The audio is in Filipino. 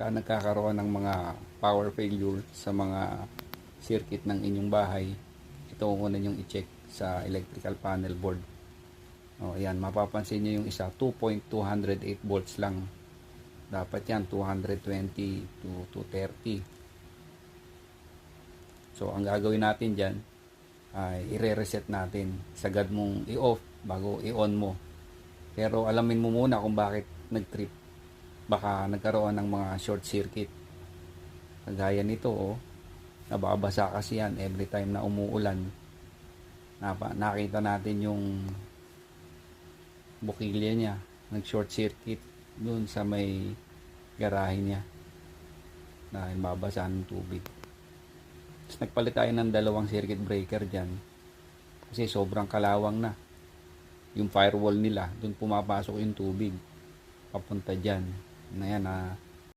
pagka nagkakaroon ng mga power failure sa mga circuit ng inyong bahay, ito ang una nyong i-check sa electrical panel board. O, ayan, mapapansin nyo yung isa, 2.208 volts lang. Dapat yan, 220 to 230. So, ang gagawin natin dyan, ay i-reset natin. Sagad mong i-off bago i-on mo. Pero alamin mo muna kung bakit nag-trip. Baka nagkaroon ng mga short circuit. Kagaya nito, oh, nababasa kasi yan every time na umuulan. Nakita natin yung bukilya niya, nag-short circuit dun sa may garahe niya dahil babasa ng tubig. Tapos nagpalit tayo ng dalawang circuit breaker dyan kasi sobrang kalawang na yung firewall nila, dun pumapasok yung tubig papunta dyan na yan,